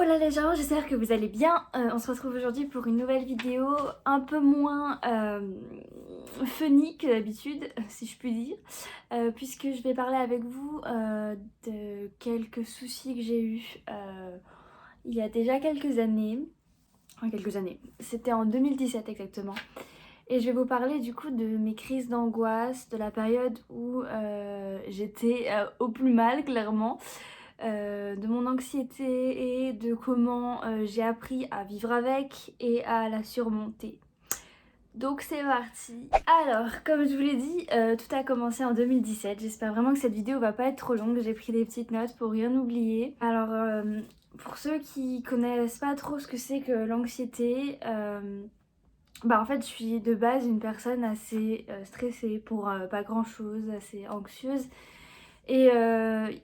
Hola les gens, j'espère que vous allez bien. On se retrouve aujourd'hui pour une nouvelle vidéo un peu moins funny que d'habitude, si je puis dire, puisque je vais parler avec vous de quelques soucis que j'ai eus il y a déjà quelques années. Enfin, quelques années, c'était en 2017 exactement. Et je vais vous parler du coup de mes crises d'angoisse, de la période où j'étais au plus mal clairement. De mon anxiété et de comment j'ai appris à vivre avec et à la surmonter. Donc c'est parti. Alors, comme je vous l'ai dit, tout a commencé en 2017. J'espère vraiment que cette vidéo va pas être trop longue. J'ai pris des petites notes pour rien oublier. Alors, pour ceux qui connaissent pas trop ce que c'est que l'anxiété, en fait je suis de base une personne assez stressée pour pas grand chose, assez anxieuse. Et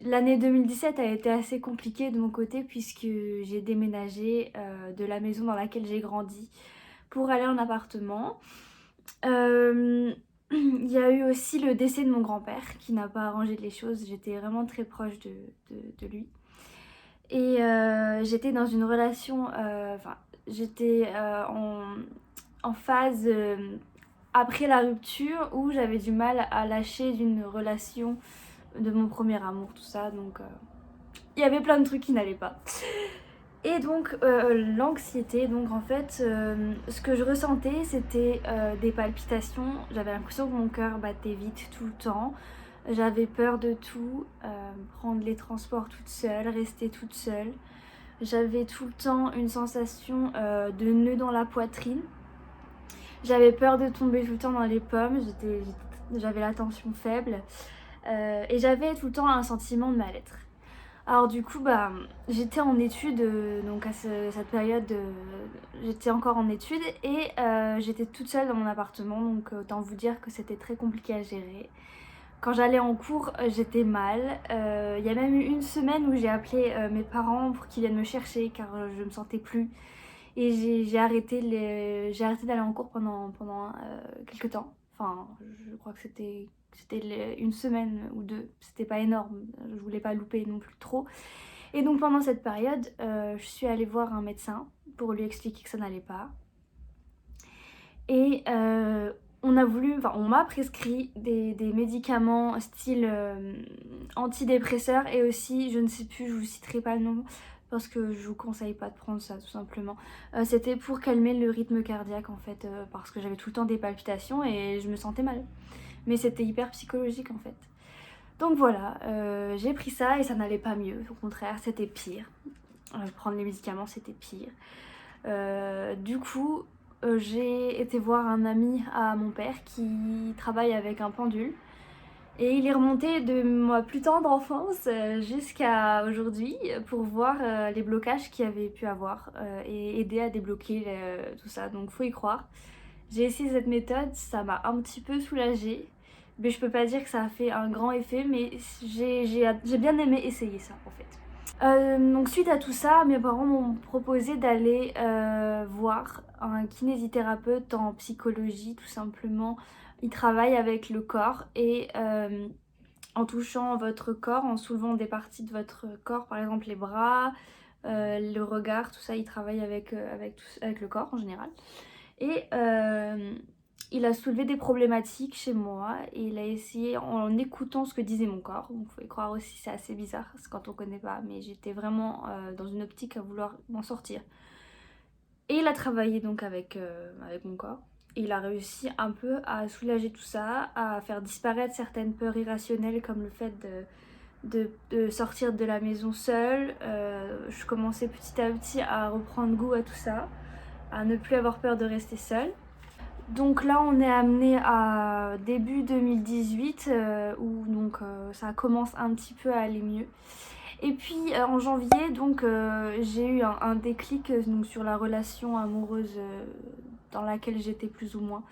l'année 2017 a été assez compliquée de mon côté puisque j'ai déménagé de la maison dans laquelle j'ai grandi pour aller en appartement. Il y a eu aussi le décès de mon grand-père qui n'a pas arrangé les choses. J'étais vraiment très proche de lui. Et j'étais dans une relation, j'étais en phase après la rupture où j'avais du mal à lâcher d'une relation de mon premier amour, tout ça, donc il y avait plein de trucs qui n'allaient pas. Et donc l'anxiété, donc en fait ce que je ressentais c'était des palpitations, j'avais l'impression que mon cœur battait vite tout le temps, j'avais peur de tout, prendre les transports toute seule, rester toute seule, j'avais tout le temps une sensation de nœud dans la poitrine, j'avais peur de tomber tout le temps dans les pommes, j'avais la tension faible. Et j'avais tout le temps un sentiment de mal-être. Alors du coup, j'étais en études, donc à cette période, j'étais encore en études et j'étais toute seule dans mon appartement, donc autant vous dire que c'était très compliqué à gérer. Quand j'allais en cours, j'étais mal. Il y a même eu une semaine où j'ai appelé mes parents pour qu'ils viennent me chercher car je me sentais plus. Et j'ai arrêté d'aller en cours pendant quelques temps. Enfin, je crois que c'était une semaine ou deux. C'était pas énorme. Je voulais pas louper non plus trop. Et donc pendant cette période, je suis allée voir un médecin pour lui expliquer que ça n'allait pas. Et on m'a prescrit des médicaments style antidépresseurs et aussi, je ne sais plus, je vous citerai pas le nom parce que je vous conseille pas de prendre ça tout simplement. C'était pour calmer le rythme cardiaque en fait, parce que j'avais tout le temps des palpitations et je me sentais mal. Mais c'était hyper psychologique en fait. Donc voilà, j'ai pris ça et ça n'allait pas mieux, au contraire c'était pire. Prendre les médicaments c'était pire. Du coup, j'ai été voir un ami à mon père qui travaille avec un pendule. Et il est remonté de ma plus tendre enfance jusqu'à aujourd'hui pour voir les blocages qu'il avait pu avoir et aider à débloquer tout ça. Donc faut y croire. J'ai essayé cette méthode, ça m'a un petit peu soulagée. Mais je peux pas dire que ça a fait un grand effet, mais j'ai bien aimé essayer ça en fait. Donc suite à tout ça, mes parents m'ont proposé d'aller voir un kinésithérapeute en psychologie tout simplement. Il travaille avec le corps et en touchant votre corps, en soulevant des parties de votre corps, par exemple les bras, le regard, tout ça, il travaille avec le corps en général. Et il a soulevé des problématiques chez moi et il a essayé en écoutant ce que disait mon corps. Donc faut y croire aussi, c'est assez bizarre quand on connaît pas, mais j'étais vraiment dans une optique à vouloir m'en sortir. Et il a travaillé donc avec mon corps. Et il a réussi un peu à soulager tout ça, à faire disparaître certaines peurs irrationnelles comme le fait de sortir de la maison seule. Je commençais petit à petit à reprendre goût à tout ça, à ne plus avoir peur de rester seule. Donc là on est amené à début 2018 où donc ça commence un petit peu à aller mieux. Et puis en janvier donc j'ai eu un déclic donc, sur la relation amoureuse dans laquelle j'étais plus ou moins.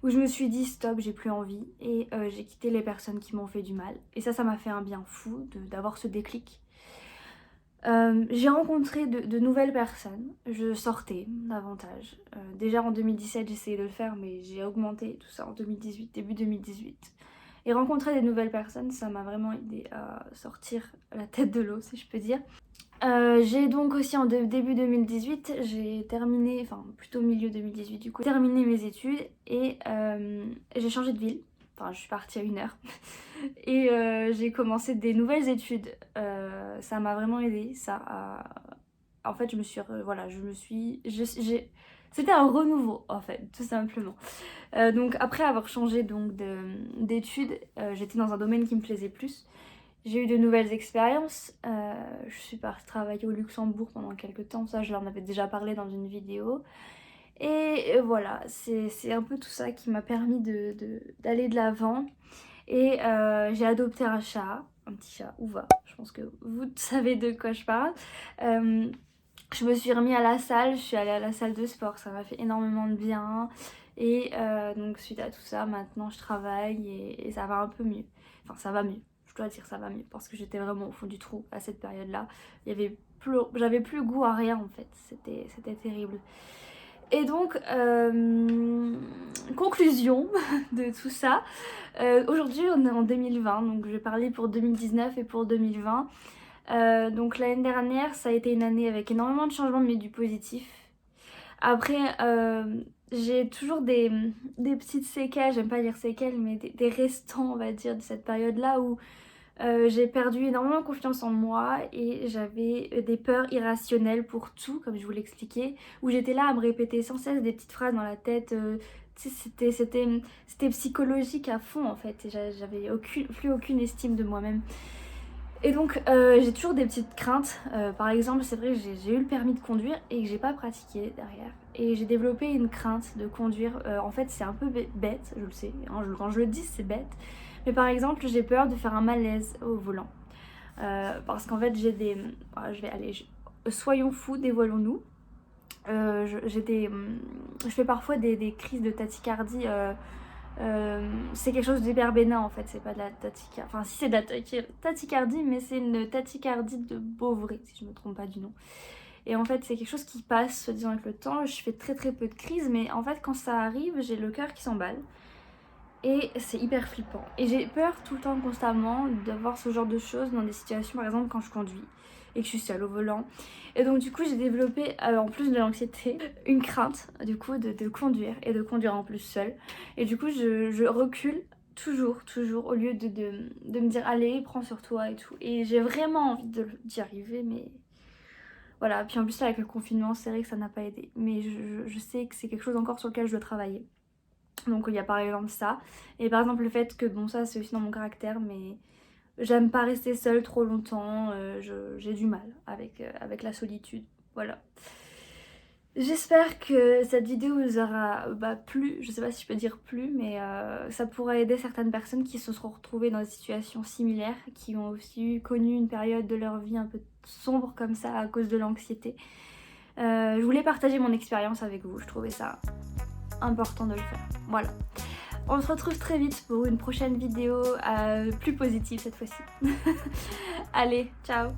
Où je me suis dit stop, j'ai plus envie et j'ai quitté les personnes qui m'ont fait du mal. Et ça m'a fait un bien fou d'avoir ce déclic. J'ai rencontré de nouvelles personnes, je sortais davantage. Déjà en 2017 j'essayais de le faire mais j'ai augmenté tout ça en 2018, début 2018. Et rencontrer des nouvelles personnes, ça m'a vraiment aidé à sortir la tête de l'eau si je peux dire. J'ai donc aussi en début 2018, j'ai terminé, enfin plutôt milieu 2018 du coup, terminé mes études et j'ai changé de ville. Enfin, je suis partie à 1 heure et j'ai commencé des nouvelles études. Ça m'a vraiment aidée. En fait, voilà, c'était un renouveau en fait, tout simplement. Donc après avoir changé donc d'études, j'étais dans un domaine qui me plaisait plus. J'ai eu de nouvelles expériences. Je suis partie travailler au Luxembourg pendant quelques temps. Ça, je leur en avais déjà parlé dans une vidéo. Et voilà, c'est un peu tout ça qui m'a permis d'aller de l'avant. Et j'ai adopté un chat, un petit chat, Ouva. Je pense que vous savez de quoi je parle. Je me suis remis à la salle, je suis allée à la salle de sport, ça m'a fait énormément de bien. Et donc suite à tout ça, maintenant je travaille et ça va un peu mieux. Enfin, ça va mieux. Je dois dire ça va mieux parce que j'étais vraiment au fond du trou à cette période-là. J'avais plus goût à rien en fait. C'était terrible. Et donc, conclusion de tout ça. Aujourd'hui, on est en 2020, donc je vais parler pour 2019 et pour 2020. Donc l'année dernière, ça a été une année avec énormément de changements, mais du positif. Après, j'ai toujours des petites séquelles, j'aime pas dire séquelles, mais des restants, on va dire, de cette période-là où j'ai perdu énormément confiance en moi et j'avais des peurs irrationnelles pour tout, comme je vous l'expliquais, où j'étais là à me répéter sans cesse des petites phrases dans la tête. Tu sais, c'était psychologique à fond en fait, et j'avais plus aucune estime de moi-même. Et donc j'ai toujours des petites craintes. Par exemple, c'est vrai que j'ai eu le permis de conduire et que j'ai pas pratiqué derrière. Et j'ai développé une crainte de conduire. En fait, c'est un peu bête, je le sais. Hein, quand je le dis, c'est bête. Mais par exemple, j'ai peur de faire un malaise au volant. Parce qu'en fait, soyons fous, dévoilons-nous. Je fais parfois des crises de tachycardie. C'est quelque chose d'hyper bénin en fait, c'est pas de la tachycardie. Enfin, si c'est de la tachycardie, mais c'est une tachycardie de Beauvray, si je me trompe pas du nom. Et en fait, c'est quelque chose qui passe, disons, avec le temps. Je fais très très peu de crises, mais en fait, quand ça arrive, j'ai le cœur qui s'emballe. Et c'est hyper flippant. Et j'ai peur tout le temps, constamment, d'avoir ce genre de choses dans des situations, par exemple, quand je conduis et que je suis seule au volant. Et donc, du coup, j'ai développé, en plus de l'anxiété, une crainte, du coup, de conduire et de conduire en plus seule. Et du coup, je recule toujours, au lieu de me dire, allez, prends sur toi et tout. Et j'ai vraiment envie d'y arriver, mais voilà. Puis en plus, là, avec le confinement, c'est vrai que ça n'a pas aidé. Mais je sais que c'est quelque chose encore sur lequel je dois travailler. Donc il y a par exemple ça. Et par exemple le fait que, bon, ça c'est aussi dans mon caractère, mais j'aime pas rester seule trop longtemps. J'ai du mal avec la solitude. Voilà. J'espère que cette vidéo vous aura plu. Je sais pas si je peux dire plu, mais ça pourra aider certaines personnes qui se seront retrouvées dans des situations similaires, qui ont aussi connu une période de leur vie un peu sombre comme ça à cause de l'anxiété. Je voulais partager mon expérience avec vous. Je trouvais ça important de le faire. Voilà. On se retrouve très vite pour une prochaine vidéo plus positive cette fois-ci. Allez, ciao!